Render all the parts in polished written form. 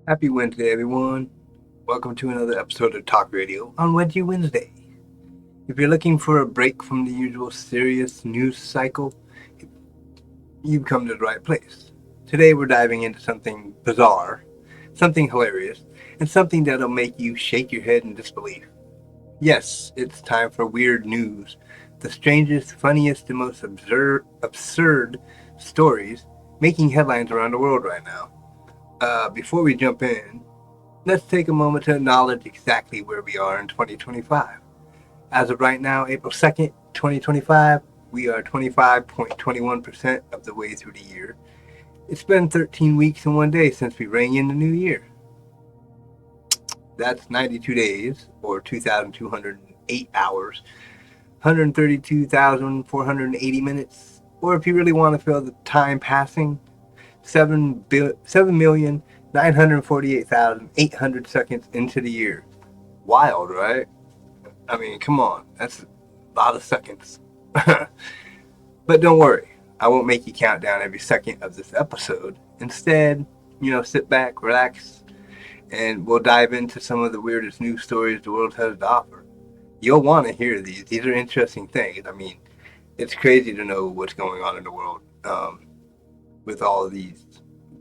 Happy Wednesday, everyone. Welcome to another episode of Talk Radio on Wedgie Wednesday. If you're looking for a break from the usual serious news cycle, you've come to the right place. Today, we're diving into something bizarre, something hilarious, and something that'll make you shake your head in disbelief. Yes, it's time for weird news, the strangest, funniest, and most absurd stories making headlines around the world right now. Before we jump in, let's take a moment to acknowledge exactly where we are in 2025. As of right now, April 2nd, 2025, we are 25.21% of the way through the year. It's been 13 weeks and 1 day since we rang in the new year. That's 92 days, or 2,208 hours, 132,480 minutes, or if you really want to feel the time passing, 7,948,800 seconds into the year. Wild, right? I mean, come on. That's a lot of seconds. But don't worry. I won't make you count down every second of this episode. Instead, sit back, relax, and we'll dive into some of the weirdest news stories the world has to offer. You'll want to hear these. These are interesting things. I mean, it's crazy to know what's going on in the world with all of these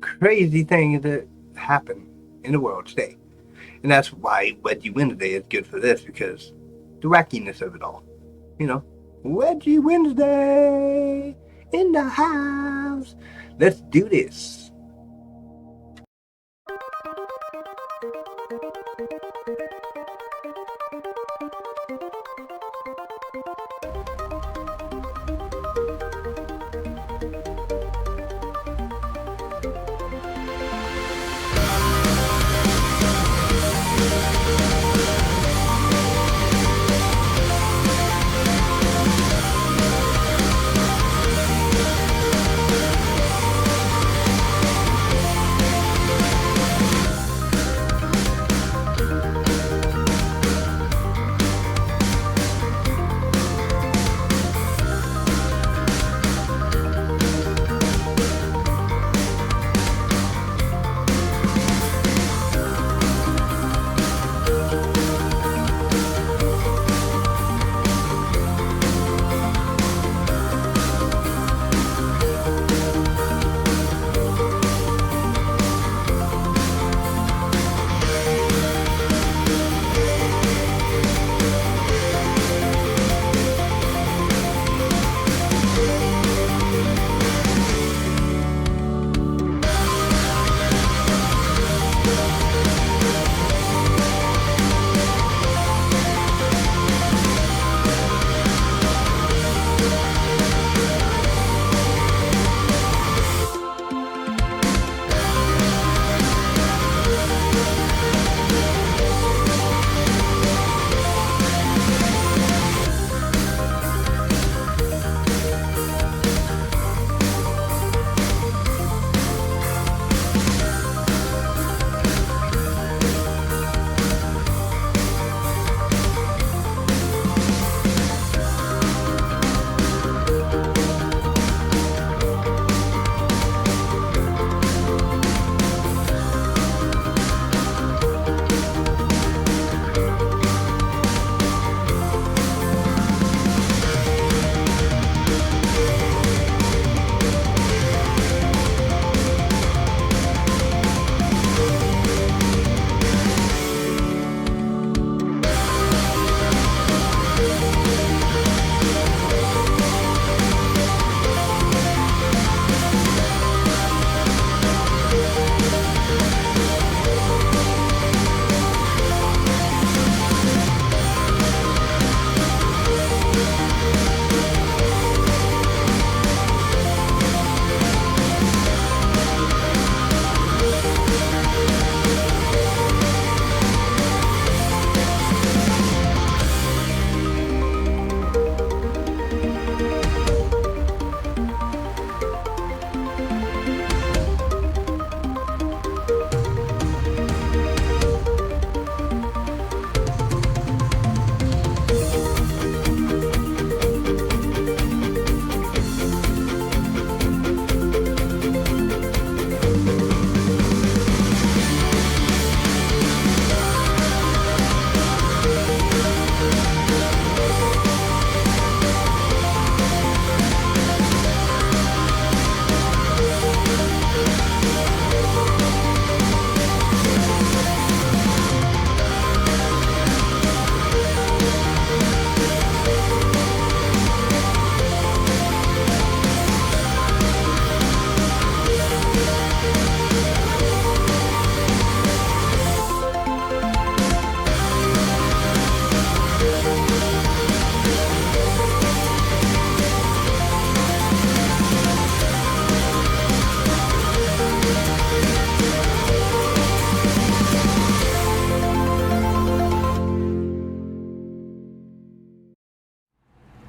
crazy things that happen in the world today. And that's why Wedgie Wednesday is good for this, because the wackiness of it all. Wedgie Wednesday in the house. Let's do this.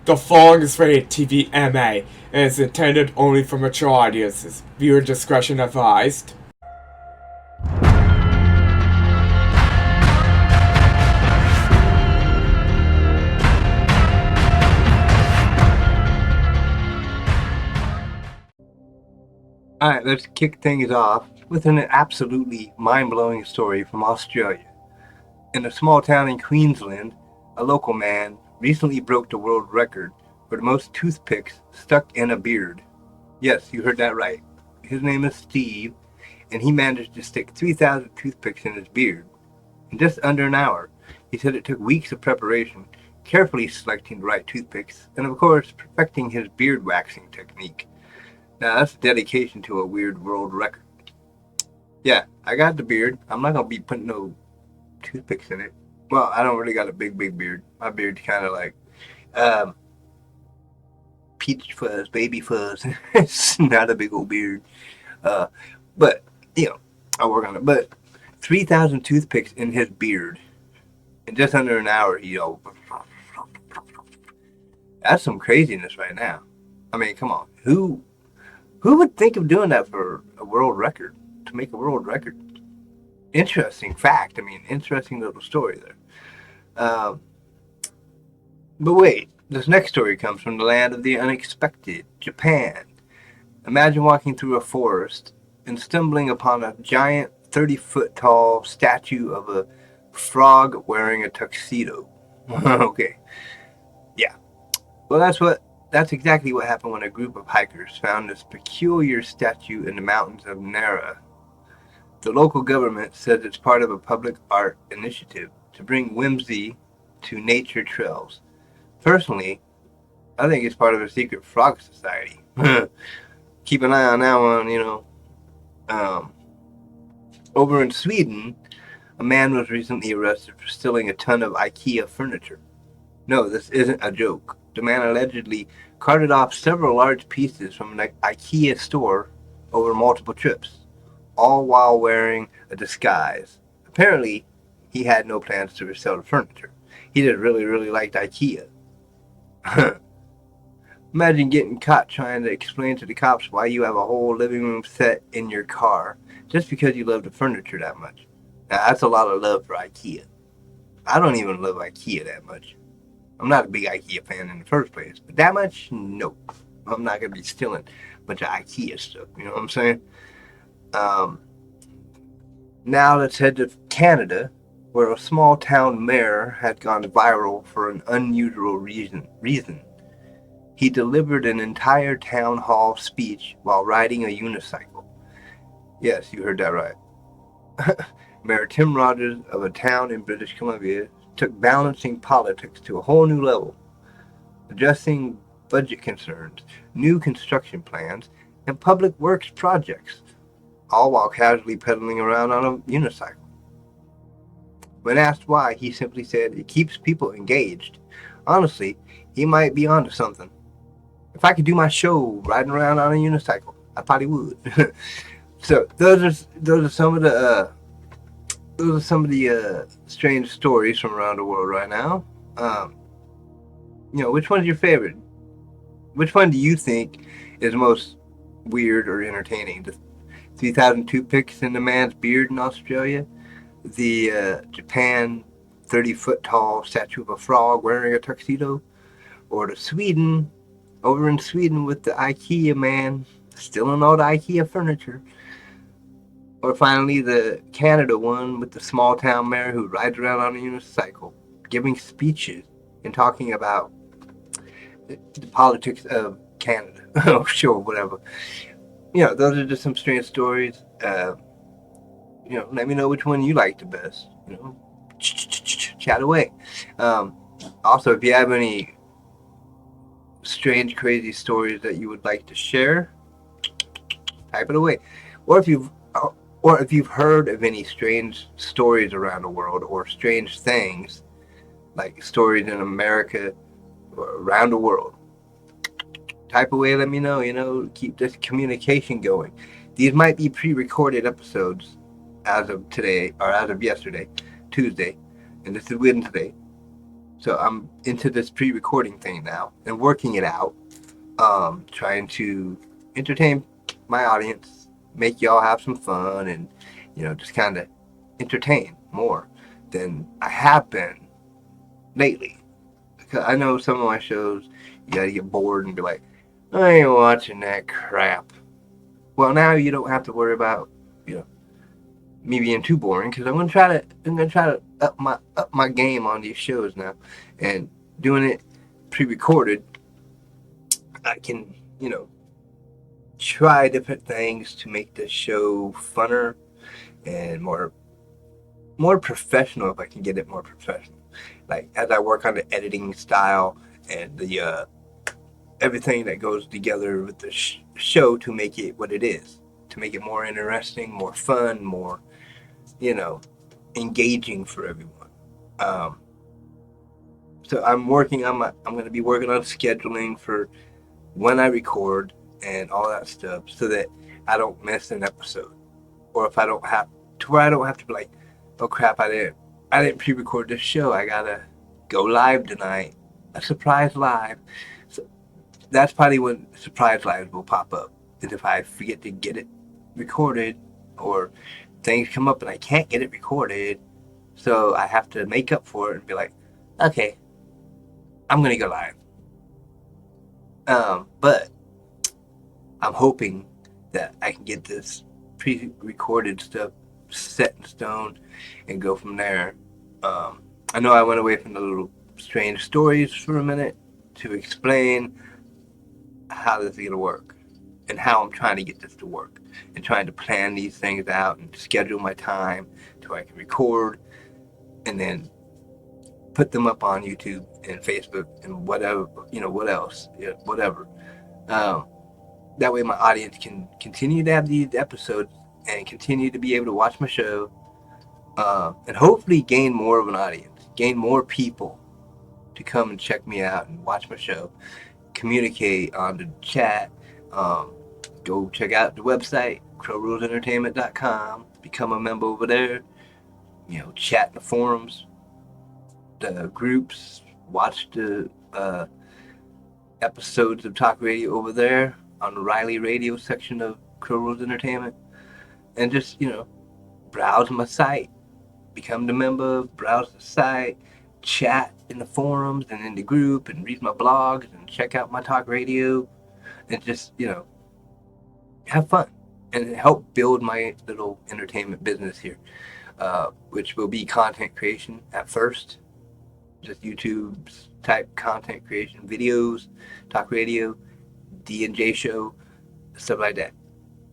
The following is rated TV MA and is intended only for mature audiences. Viewer discretion advised. Alright, let's kick things off with an absolutely mind-blowing story from Australia. In a small town in Queensland, a local man recently broke the world record for the most toothpicks stuck in a beard. Yes, you heard that right. His name is Steve, and he managed to stick 3,000 toothpicks in his beard in just under an hour. He said it took weeks of preparation, carefully selecting the right toothpicks, and of course, perfecting his beard waxing technique. Now, that's dedication to a weird world record. Yeah, I got the beard. I'm not going to be putting no toothpicks in it. Well, I don't really got a big beard. My beard's kind of like peach fuzz, baby fuzz. It's not a big old beard. But, I'll work on it. But 3,000 toothpicks in his beard in just under an hour, that's some craziness right now. I mean, come on. Who would think of doing that for a world record? To make a world record? Interesting fact. I mean, interesting little story there. But wait, this next story comes from the land of the unexpected, Japan. Imagine walking through a forest and stumbling upon a giant 30-foot tall statue of a frog wearing a tuxedo. Okay. Yeah. Well, that's exactly what happened when a group of hikers found this peculiar statue in the mountains of Nara. The local government says it's part of a public art initiative to bring whimsy to nature trails. Personally, I think it's part of a secret frog society. Keep an eye on that one, over in Sweden, a man was recently arrested for stealing a ton of IKEA furniture. No, this isn't a joke. The man allegedly carted off several large pieces from an IKEA store over multiple trips, all while wearing a disguise. Apparently, he had no plans to resell the furniture. He just really, really liked IKEA. Imagine getting caught trying to explain to the cops why you have a whole living room set in your car just because you love the furniture that much. Now, that's a lot of love for IKEA. I don't even love IKEA that much. I'm not a big IKEA fan in the first place, but that much, no. I'm not going to be stealing a bunch of IKEA stuff, you know what I'm saying? Now let's head to Canada, where a small town mayor had gone viral for an unusual reason. He delivered an entire town hall speech while riding a unicycle. Yes, you heard that right. Mayor Tim Rogers of a town in British Columbia took balancing politics to a whole new level, addressing budget concerns, new construction plans, and public works projects, all while casually pedaling around on a unicycle. When asked why, he simply said it keeps people engaged. Honestly, he might be onto something. If I could do my show riding around on a unicycle, I probably would. So those are some of the strange stories from around the world right now. Which one's your favorite? Which one do you think is most weird or entertaining? The 3,000 toothpicks in the man's beard in Australia, the Japan 30-foot tall statue of a frog wearing a tuxedo, or the Sweden, over in Sweden with the IKEA man stealing all the IKEA furniture, or finally the Canada one with the small town mayor who rides around on a unicycle, giving speeches and talking about the politics of Canada. Oh, sure, whatever. Those are just some strange stories. Let me know which one you like the best. Chat away. Also, if you have any strange, crazy stories that you would like to share, type it away. Or if you've heard of any strange stories around the world, or strange things like stories in America or around the world, type away. Let me know. Keep this communication going. These might be pre-recorded episodes as of today, or as of yesterday, Tuesday, and this is Wednesday. So I'm into this pre-recording thing now and working it out. Trying to entertain my audience, make y'all have some fun, and just kind of entertain more than I have been lately. Because I know some of my shows, you gotta get bored and be like, I ain't watching that crap. Well, now you don't have to worry about me being too boring because I'm gonna try to up my game on these shows now, and doing it pre-recorded. I can try different things to make the show funner and more professional if I can get it more professional. Like as I work on the editing style and the everything that goes together with the show to make it what it is, to make it more interesting, more fun, more you know engaging for everyone. Um, so I'm going to be working on scheduling for when I record and all that stuff so that I don't miss an episode. Or if I don't have to where I don't have to be like, oh crap, I didn't pre-record this show. I gotta go live tonight. A surprise live. So that's probably when surprise lives will pop up. And if I forget to get it recorded or things come up and I can't get it recorded, so I have to make up for it and be like, okay, I'm gonna go live. But I'm hoping that I can get this pre-recorded stuff set in stone and go from there. I know I went away from the little strange stories for a minute to explain how this is going to work and how I'm trying to get this to work and trying to plan these things out and schedule my time so I can record and then put them up on YouTube and Facebook and whatever, what else, whatever. Um, that way my audience can continue to have these episodes and continue to be able to watch my show, and hopefully gain more of an audience, gain more people to come and check me out and watch my show, communicate on the chat. Go check out the website, crowrulesentertainment.com, become a member over there, chat in the forums, the groups, watch the episodes of Talk Radio over there on the Riley Radio section of Crow Rules Entertainment, and just browse my site, become the member, browse the site, chat in the forums and in the group, and read my blogs and check out my talk radio, and just have fun and help build my little entertainment business here, which will be content creation at first, just YouTube's type content creation, videos, talk radio, D&J show, stuff like that.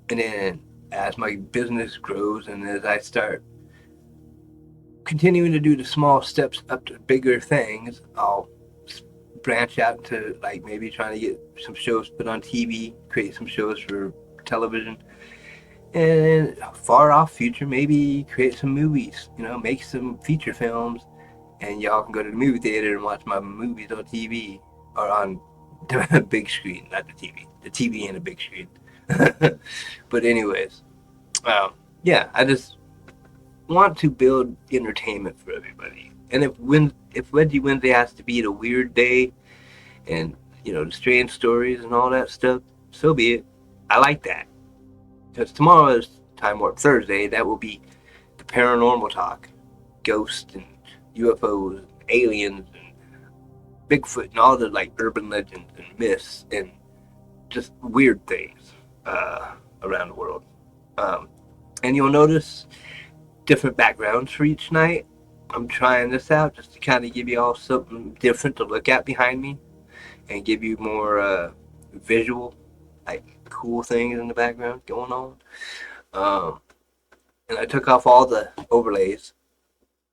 And then as my business grows and as I start continuing to do the small steps up to bigger things, I'll branch out to like maybe trying to get some shows put on TV, create some shows for television, and far off future maybe create some movies, make some feature films, and y'all can go to the movie theater and watch my movies on TV or on the big screen, not the TV and the big screen. But anyways, yeah, I just want to build entertainment for everybody. And if Wedgie Wednesday has to be the weird day and the strange stories and all that stuff, so be it. I like that. Because tomorrow is Time Warp Thursday. That will be the paranormal talk, ghosts and UFOs, and aliens and Bigfoot and all the like urban legends and myths and just weird things around the world. And you'll notice different backgrounds for each night. I'm trying this out just to kind of give you all something different to look at behind me and give you more visual, like cool things in the background going on. And I took off all the overlays.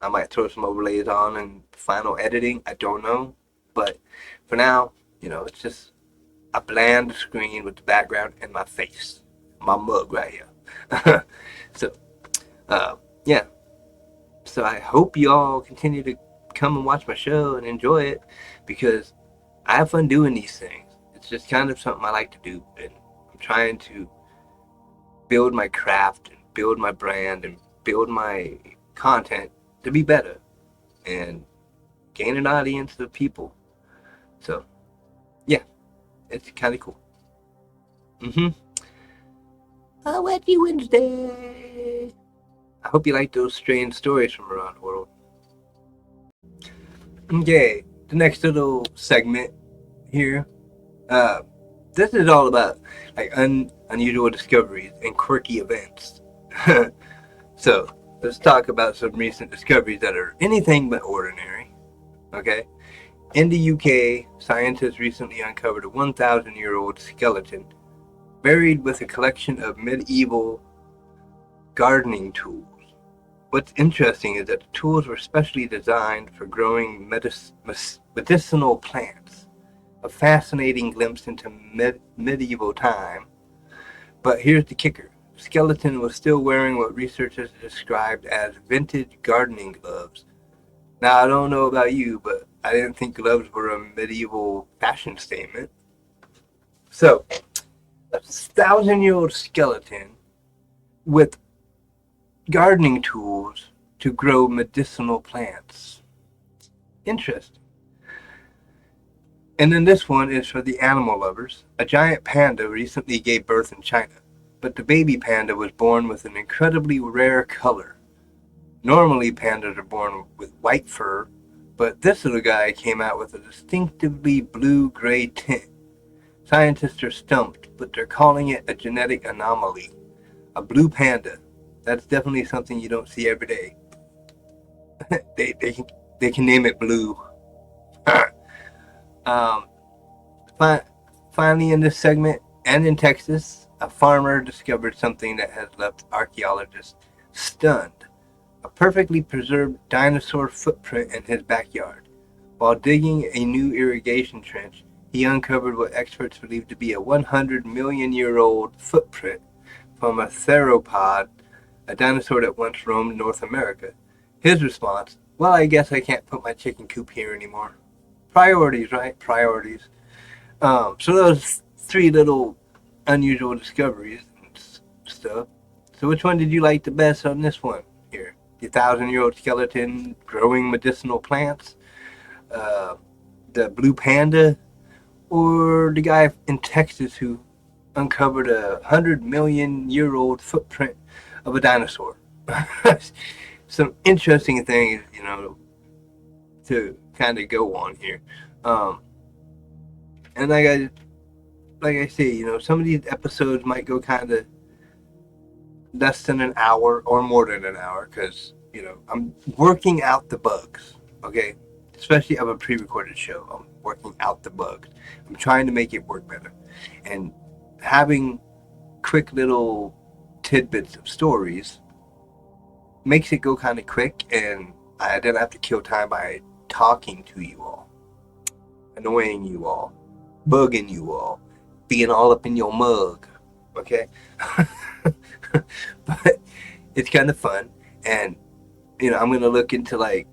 I might throw some overlays on in final editing. I don't know. But for now, it's just a bland screen with the background and my face. My mug right here. So, yeah. So I hope y'all continue to come and watch my show and enjoy it because I have fun doing these things. It's just kind of something I like to do. And I'm trying to build my craft and build my brand and build my content to be better and gain an audience of people. So, yeah, it's kind of cool. Wedgie Wednesday. I hope you like those strange stories from around the world. Okay, the next little segment here. This is all about like unusual discoveries and quirky events. So let's talk about some recent discoveries that are anything but ordinary. Okay, in the UK, scientists recently uncovered a 1,000-year-old skeleton buried with a collection of medieval gardening tools. What's interesting is that the tools were specially designed for growing medicinal plants. A fascinating glimpse into medieval time. But here's the kicker. The skeleton was still wearing what researchers described as vintage gardening gloves. Now, I don't know about you, but I didn't think gloves were a medieval fashion statement. So, a 1,000-year-old skeleton with gardening tools to grow medicinal plants. Interesting. And then this one is for the animal lovers. A giant panda recently gave birth in China, but the baby panda was born with an incredibly rare color. Normally, pandas are born with white fur, but this little guy came out with a distinctively blue-gray tint. Scientists are stumped, but they're calling it a genetic anomaly. A blue panda. That's definitely something you don't see every day. they can name it blue. Finally, in this segment, and in Texas, a farmer discovered something that has left archaeologists stunned. A perfectly preserved dinosaur footprint in his backyard. While digging a new irrigation trench, he uncovered what experts believe to be a 100-million-year-old footprint from a theropod, a dinosaur that once roamed North America. His response, well, I guess I can't put my chicken coop here anymore. Priorities, right? Priorities. So those three little unusual discoveries and stuff. So which one did you like the best on this one here? The 1,000-year-old skeleton growing medicinal plants? The blue panda? Or the guy in Texas who uncovered a 100-million-year-old footprint of a dinosaur? Some interesting things, to kind of go on here. And like I say, some of these episodes might go kind of less than an hour or more than an hour because, I'm working out the bugs, okay? Especially of a pre-recorded show. I'm working out the bugs. I'm trying to make it work better. And having quick little tidbits of stories makes it go kind of quick, and I don't have to kill time by talking to you all, annoying you all, bugging you all, being all up in your mug, okay? But it's kind of fun, and I'm gonna look into, like,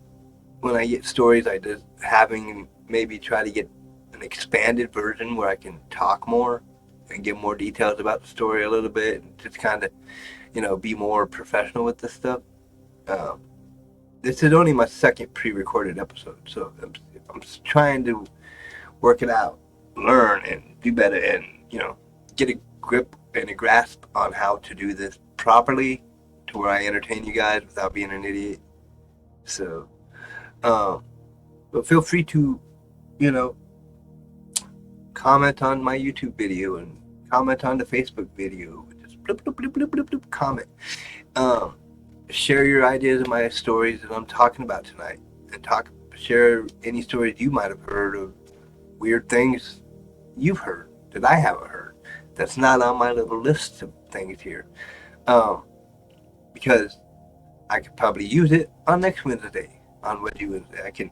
when I get stories, I just having maybe try to get an expanded version where I can talk more and give more details about the story a little bit, and just kind of be more professional with this stuff. This is only my second pre-recorded episode, so I'm trying to work it out, learn, and do better, and get a grip and a grasp on how to do this properly, to where I entertain you guys without being an idiot. So, but feel free to, comment on my YouTube video and comment on the Facebook video. Just bloop, bloop, bloop, bloop, bloop, bloop, comment. Share your ideas of my stories that I'm talking about tonight, and share any stories you might have heard of weird things you've heard that I haven't heard. That's not on my little list of things here, because I could probably use it on next Wednesday, on Wedgie Wednesday. I can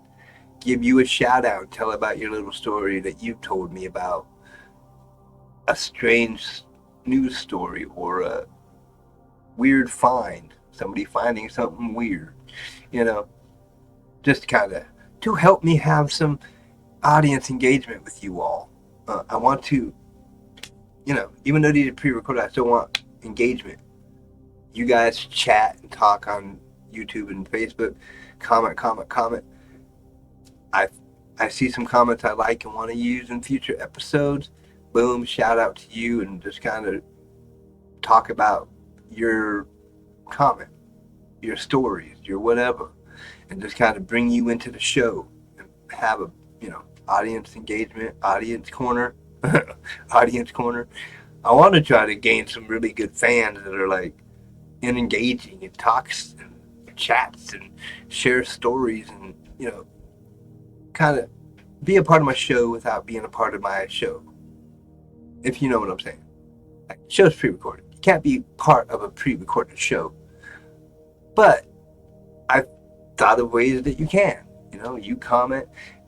give you a shout out and tell about your little story that you've told me about a strange news story or a weird find. Somebody finding something weird, just kind of to help me have some audience engagement with you all. I want to, even though these are pre-recorded, I still want engagement. You guys chat and talk on YouTube and Facebook, comment. I see some comments I like and want to use in future episodes. Boom, shout out to you, and just kind of talk about your comment, your stories, your whatever, and just kind of bring you into the show and have a audience engagement, audience corner, audience corner. I want to try to gain some really good fans that are like engaging and talks and chats and share stories and kind of be a part of my show without being a part of my show. If you know what I'm saying. Like, show's pre-recorded. You can't be part of a pre-recorded show. But I've thought of ways that you can. You comment,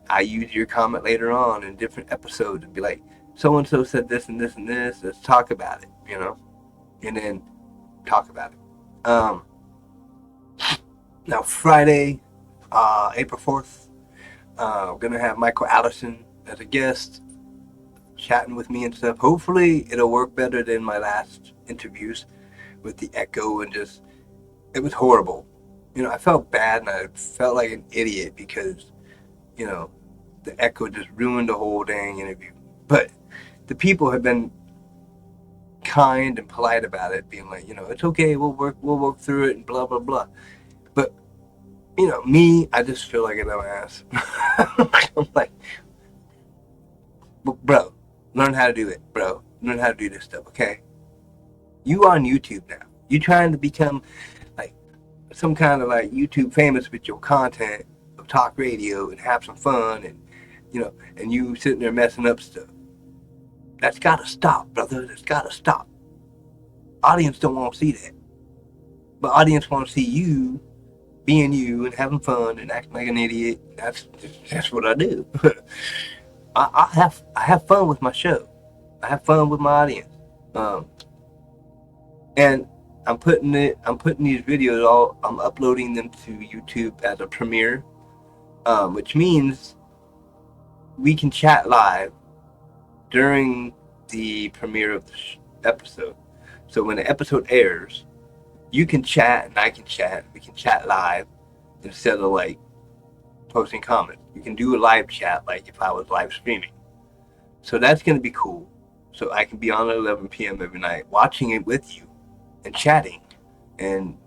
I use your comment later on in different episodes and be like, so and so said this and this and this. Let's talk about it. And then talk about it. Now Friday, April 4th, we're gonna have Michael Allison as a guest, chatting with me and stuff. Hopefully, it'll work better than my last interviews with the echo and it was horrible. I felt bad and I felt like an idiot because the echo just ruined the whole dang interview. But the people have been kind and polite about it, being like, it's okay, we'll work through it and blah blah blah. But me, I just feel like a dumbass. I'm like, bro, learn how to do it, bro. Learn how to do this stuff, okay? You on YouTube now. You trying to become like some kind of like YouTube famous with your content of talk radio and have some fun and and you sitting there messing up stuff. That's gotta stop, brother. That's gotta stop. Audience don't want to see that. But audience want to see you being you and having fun and acting like an idiot. That's what I do. I have fun with my show. I have fun with my audience. And I'm putting these videos I'm uploading them to YouTube as a premiere, which means we can chat live during the premiere of the episode. So when the episode airs, you can chat and I can chat. We can chat live instead of like posting comments. You can do a live chat like if I was live streaming. So that's going to be cool. So I can be on at 11 p.m. every night watching it with you and chatting and,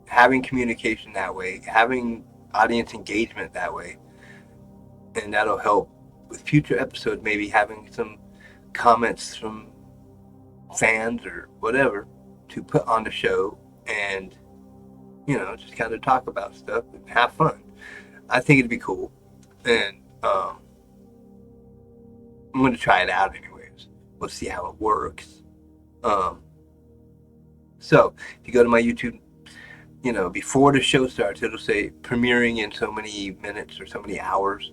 having communication that way, having audience engagement that way. And that'll help with future episodes, maybe having some comments from fans or whatever to put on the show and, just kind of talk about stuff and have fun. I think it'd be cool. And I'm going to try it out anyways. We'll see how it works. So if you go to my YouTube, before the show starts, it'll say premiering in so many minutes or so many hours.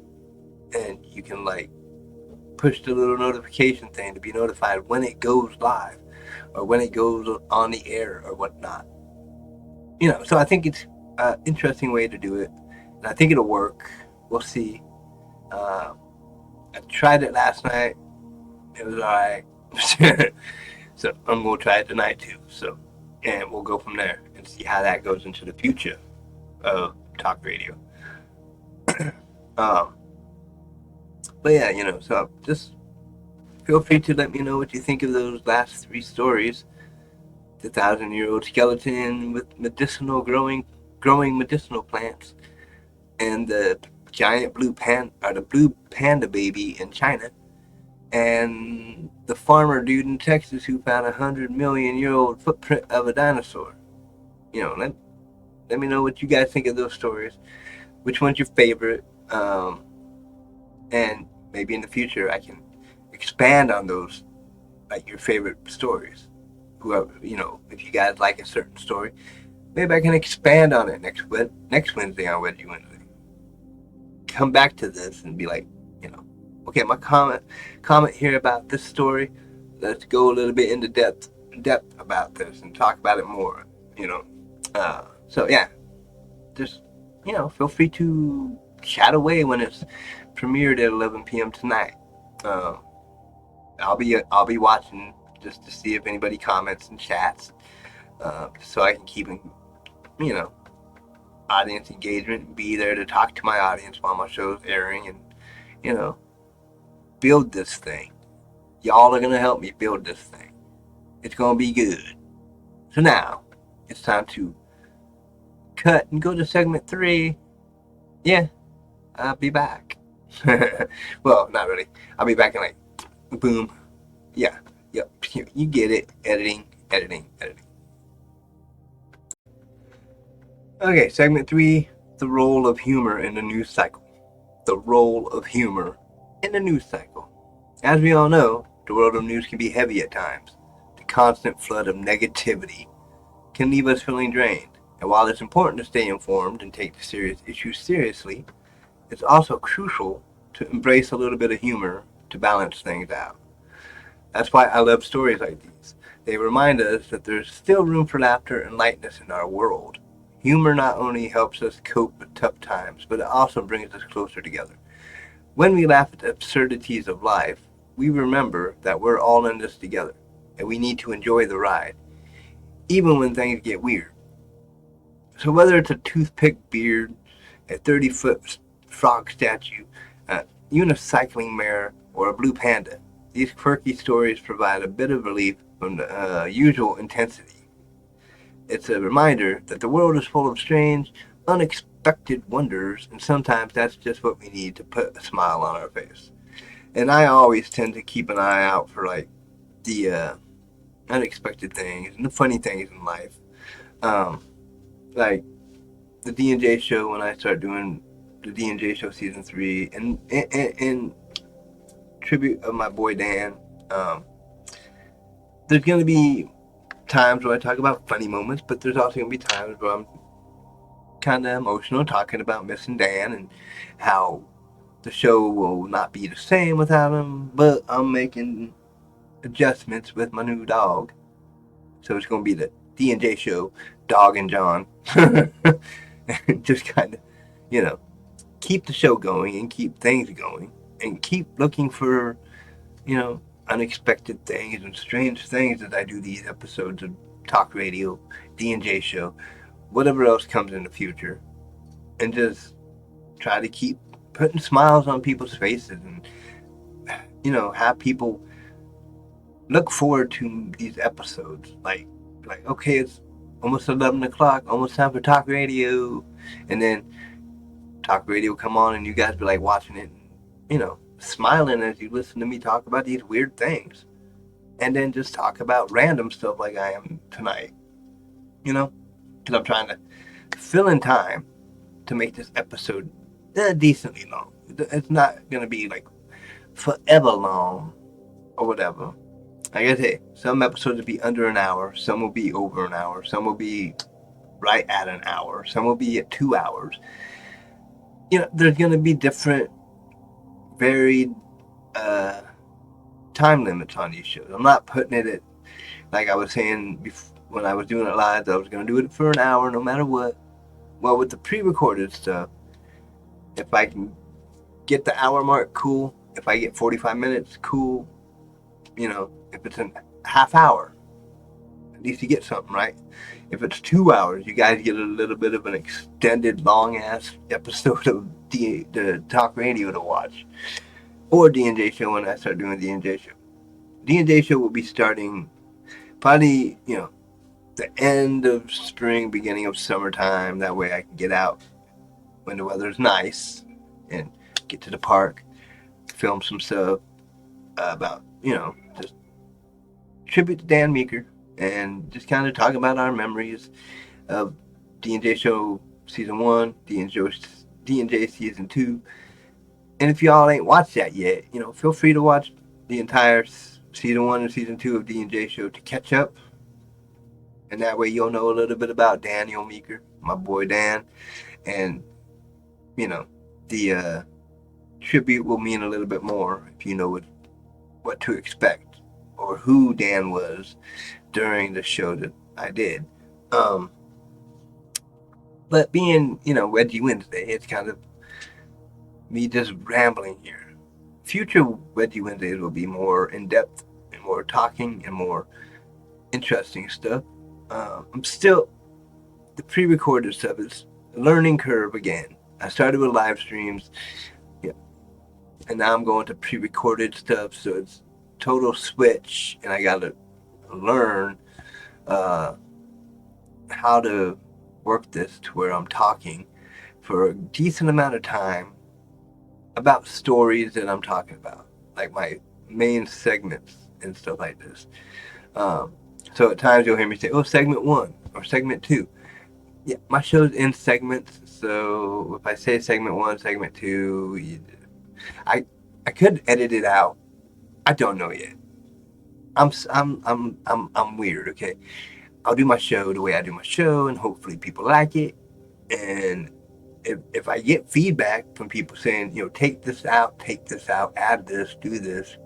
And you can like push the little notification thing to be notified when it goes live or when it goes on the air or whatnot. So I think it's an interesting way to do it. And I think it'll work. We'll see. I tried it last night. It was alright. So I'm going to try it tonight too. So, and we'll go from there and see how that goes into the future of talk radio. But yeah, so just feel free to let me know what you think of those last 3 stories. The 1,000-year-old skeleton with growing medicinal plants, and the giant blue panda baby in China, and the farmer dude in Texas who found 100-million-year-old footprint of a dinosaur. Let me know what you guys think of those stories. Which one's your favorite? And maybe in the future I can expand on those, like your favorite stories. Whoever, if you guys like a certain story, maybe I can expand on it next Wednesday on Wedgie Wednesday. Come back to this and be like, okay, my comment here about this story. Let's go a little bit into depth about this and talk about it more. So yeah, just feel free to chat away when it's premiered at 11 p.m. tonight. I'll be watching just to see if anybody comments and chats, so I can keep audience engagement, be there to talk to my audience while my show's airing, and you know, build this thing. Y'all are gonna help me build this thing. It's gonna be good. So now it's time to cut and go to segment 3. Yeah, I'll be back. Well, not really. I'll be back in like boom. Yeah, yep. You get it. Editing, editing, editing. Okay, segment 3, the role of humor in the news cycle. The role of humor in the news cycle. As we all know, the world of news can be heavy at times. The constant flood of negativity can leave us feeling drained. And while it's important to stay informed and take the serious issues seriously, it's also crucial to embrace a little bit of humor to balance things out. That's why I love stories like these. They remind us that there's still room for laughter and lightness in our world. Humor not only helps us cope with tough times, but it also brings us closer together. When we laugh at the absurdities of life, we remember that we're all in this together, and we need to enjoy the ride, even when things get weird. So whether it's a toothpick beard, a 30-foot frog statue, a unicycling mare, or a blue panda, these quirky stories provide a bit of relief from the usual intensity. It's a reminder that the world is full of strange, unexpected wonders, and sometimes that's just what we need to put a smile on our face. And I always tend to keep an eye out for like the unexpected things and the funny things in life. Um, like the D&J show, when I start doing the D&J show season 3, and in tribute of my boy Dan, there's going to be times where I talk about funny moments, but there's also going to be times where I'm kind of emotional talking about missing Dan and how the show will not be the same without him, but I'm making adjustments with my new dog. So it's going to be the D&J show, Dog and John. Just kind of, you know, keep the show going and keep things going and keep looking for, unexpected things and strange things as I do these episodes of talk radio, D&J show, whatever else comes in the future. And just try to keep putting smiles on people's faces and, have people look forward to these episodes. Like, okay, it's almost 11 o'clock, almost time for talk radio. And then talk radio come on and you guys be like watching it, smiling as you listen to me talk about these weird things. And then just talk about random stuff like I am tonight, because I'm trying to fill in time to make this episode decently long. It's not going to be like forever long or whatever. Like I say, some episodes will be under an hour, some will be over an hour, some will be right at an hour, some will be at 2 hours. There's going to be different, varied time limits on these shows. I'm not putting it at, like I was saying before, when I was doing it live, I was going to do it for an hour no matter what. Well, with the pre-recorded stuff, if I can get the hour mark, cool. If I get 45 minutes, cool. If it's a half hour, at least you get something, right? If it's 2 hours, you guys get a little bit of an extended, long-ass episode of the talk radio to watch. Or D&J show when I start doing D&J show. D&J show will be starting probably, the end of spring, beginning of summertime. That way I can get out when the weather's nice and get to the park, film some stuff about, just tribute to Dan Meeker and just kind of talk about our memories of D&J show season 1, D&J season 2. And if y'all ain't watched that yet, feel free to watch the entire season 1 and season 2 of D&J show to catch up. And that way you'll know a little bit about Daniel Meeker, my boy Dan. And, the tribute will mean a little bit more if you know what to expect or who Dan was during the show that I did. But being, Wedgie Wednesday, it's kind of me just rambling here. Future Wedgie Wednesdays will be more in-depth and more talking and more interesting stuff. The pre-recorded stuff is learning curve again. I started with live streams, yeah, and now I'm going to pre-recorded stuff. So it's total switch, and I got to learn uh, how to work this to where I'm talking for a decent amount of time about stories that I'm talking about, like my main segments and stuff like this. Um, so at times you'll hear me say, "Oh, segment one" or segment two. Yeah, my show's in segments. So if I say segment one, segment two, I I could edit it out. I don't know yet. I'm weird. Okay, I'll do my show the way I do my show, and hopefully people like it. And if I get feedback from people saying, take this out, add this, do this,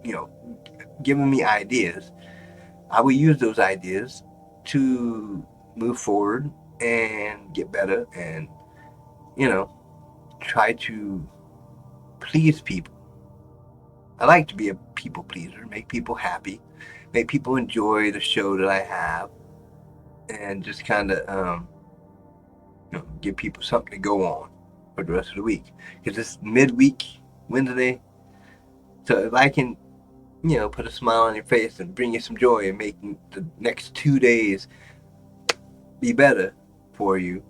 giving me ideas, I will use those ideas to move forward and get better and, you know, try to please people. I like to be a people pleaser, make people happy, make people enjoy the show that I have, and just kind of, give people something to go on for the rest of the week. Because it's midweek Wednesday, so if I can, put a smile on your face and bring you some joy and make the next 2 days be better for you.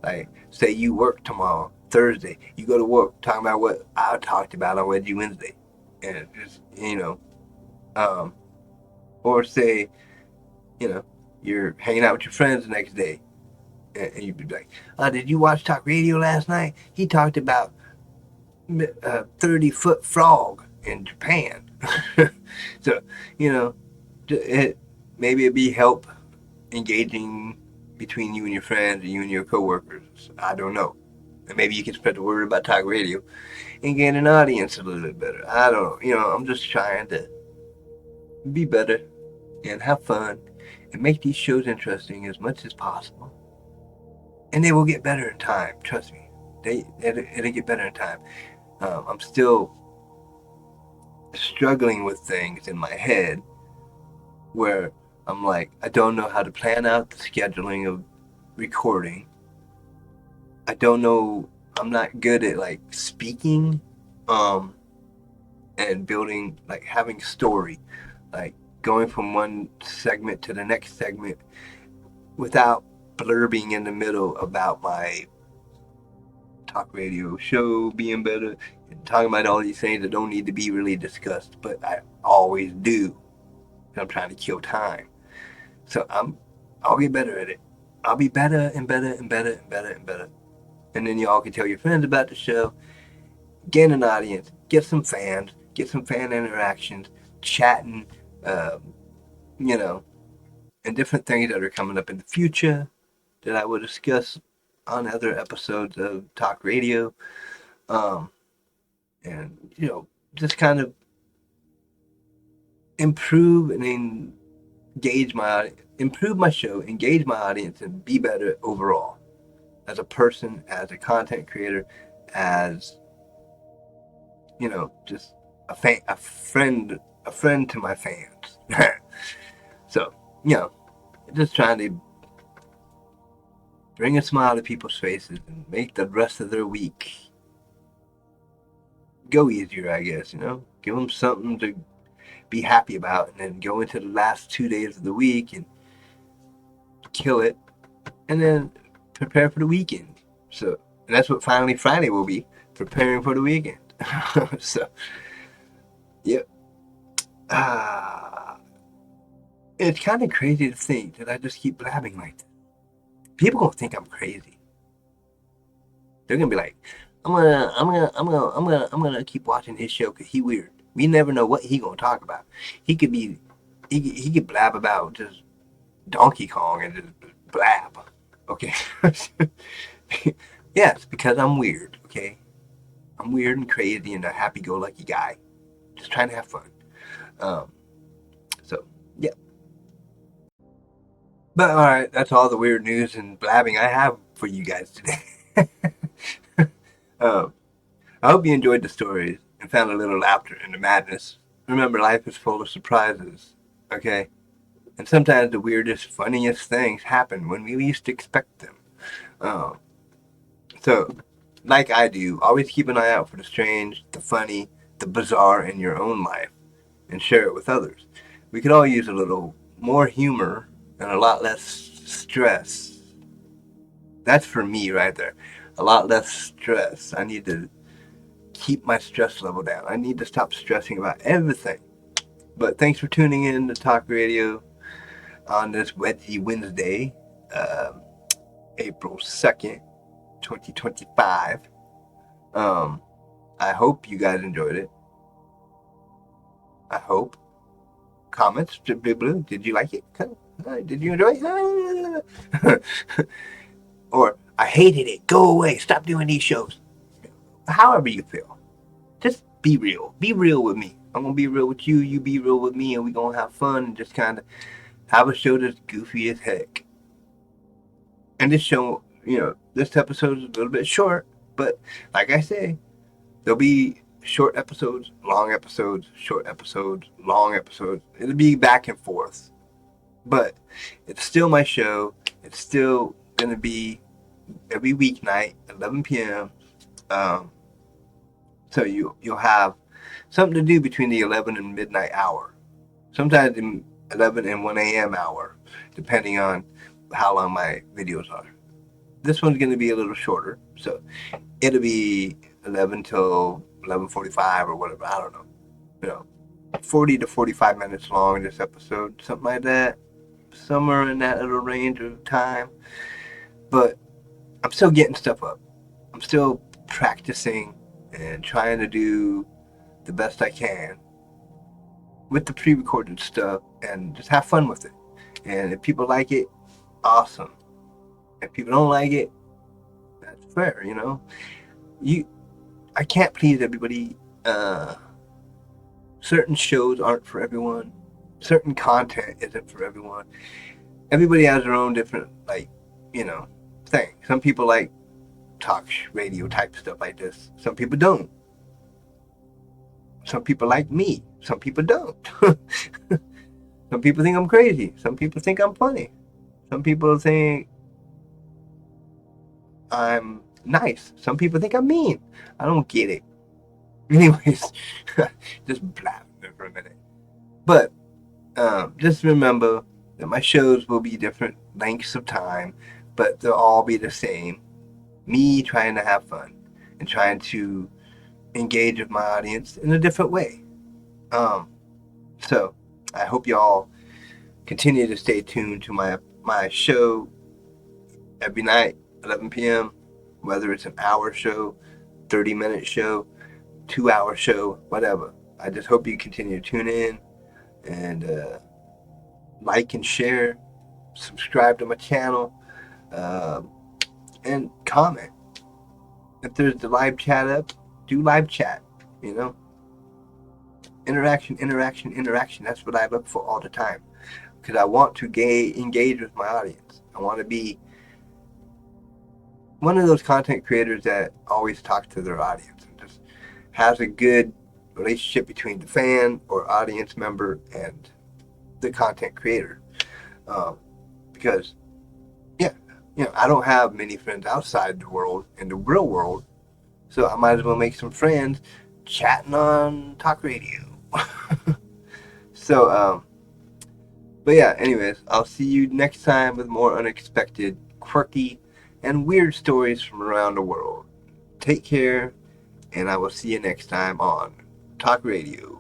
Like, say you work tomorrow, Thursday, you go to work talking about what I talked about on Wedgie Wednesday, and just um, or say, you know, you're hanging out with your friends the next day, and you'd be like, "Did you watch talk radio last night? He talked about 30-foot frog in Japan." So, you know, maybe it'd be help engaging between you and your friends and you and your coworkers. I don't know. And maybe you can spread the word about talk radio and gain an audience a little bit better. I don't know. I'm just trying to be better and have fun and make these shows interesting as much as possible. And they will get better in time. Trust me. It'll get better in time. I'm still struggling with things in my head where I'm like, I don't know how to plan out the scheduling of recording. I don't know. I'm not good at like speaking, and building, like having story, like going from one segment to the next segment without blurbing in the middle about my talk radio show being better and talking about all these things that don't need to be really discussed, but I always do. I'm trying to kill time. So I'll get better at it. I'll be better and better and better and better and better. And then y'all can tell your friends about the show, get an audience, get some fans, get some fan interactions, chatting, you know, and different things that are coming up in the future that I will discuss on other episodes of Talk Radio. Um, and, just kind of improve and engage my audience, improve my show, engage my audience, and be better overall as a person, as a content creator, as just a friend to my fans. So, just trying to bring a smile to people's faces and make the rest of their week go easier, I guess. Give them something to be happy about, and then go into the last 2 days of the week and kill it, and then prepare for the weekend. So, and that's what finally Friday will be, preparing for the weekend. So, yep. It's kind of crazy to think that I just keep blabbing like that. People gonna think I'm crazy. They're gonna be like, I'm gonna keep watching his show because he weird. We never know what he gonna talk about. He could be, he could blab about just Donkey Kong and just blab. Okay. Yes, because I'm weird. Okay, I'm weird and crazy and a happy-go-lucky guy, just trying to have fun. Um, so yeah. But all right, that's all the weird news and blabbing I have for you guys today. um, I hope you enjoyed the stories and found a little laughter in the madness. Remember, life is full of surprises. Okay, and sometimes the weirdest, funniest things happen when we least expect them. Um, So, like I do, always keep an eye out for the strange, the funny, the bizarre in your own life and share it with others. We could all use a little more humor and a lot less stress. That's for me right there. A lot less stress. I need to keep my stress level down. I need to stop stressing about everything. But thanks for tuning in to Talk Radio on this Wedgie Wednesday, um, April 2nd, 2025. I hope you guys enjoyed it. I hope. Comments, did you like it? Did you enjoy it? Or, I hated it. Go away. Stop doing these shows. However you feel. Just be real. Be real with me. I'm going to be real with you. You be real with me. And we're going to have fun and just kind of have a show that's goofy as heck. And this show, this episode is a little bit short. But like I say, there'll be short episodes, long episodes, short episodes, long episodes. It'll be back and forth. But it's still my show. It's still going to be every weeknight, 11 p.m. So you'll have something to do between the 11 and midnight hour. Sometimes in 11 and 1 a.m. hour, depending on how long my videos are. This one's going to be a little shorter. So it'll be 11 till 11:45 or whatever. I don't know. 40 to 45 minutes long this episode. Something like that. Somewhere in that little range of time. But I'm still getting stuff up. I'm still practicing and trying to do the best I can with the pre-recorded stuff and just have fun with it. And if people like it, awesome. If people don't like it, that's fair, I can't please everybody. Certain shows aren't for everyone. Certain content isn't for everyone. Everybody has their own different, thing. Some people like talk radio type stuff like this. Some people don't. Some people like me. Some people don't. Some people think I'm crazy. Some people think I'm funny. Some people think I'm nice. Some people think I'm mean. I don't get it. Anyways, just blabbing there for a minute. But just remember that my shows will be different lengths of time, but they'll all be the same. Me trying to have fun and trying to engage with my audience in a different way. So I hope y'all continue to stay tuned to my show every night, 11 p.m., whether it's an hour show, 30-minute show, 2-hour show, whatever. I just hope you continue to tune in and like and share, subscribe to my channel, and comment. If there's the live chat up, do live chat, Interaction. That's what I look for all the time. Because I want to engage with my audience. I want to be one of those content creators that always talks to their audience and just has a good relationship between the fan or audience member and the content creator. Because, I don't have many friends outside the world, in the real world, so I might as well make some friends chatting on talk radio. So, but yeah, anyways, I'll see you next time with more unexpected, quirky, and weird stories from around the world. Take care, and I will see you next time on Talk Radio.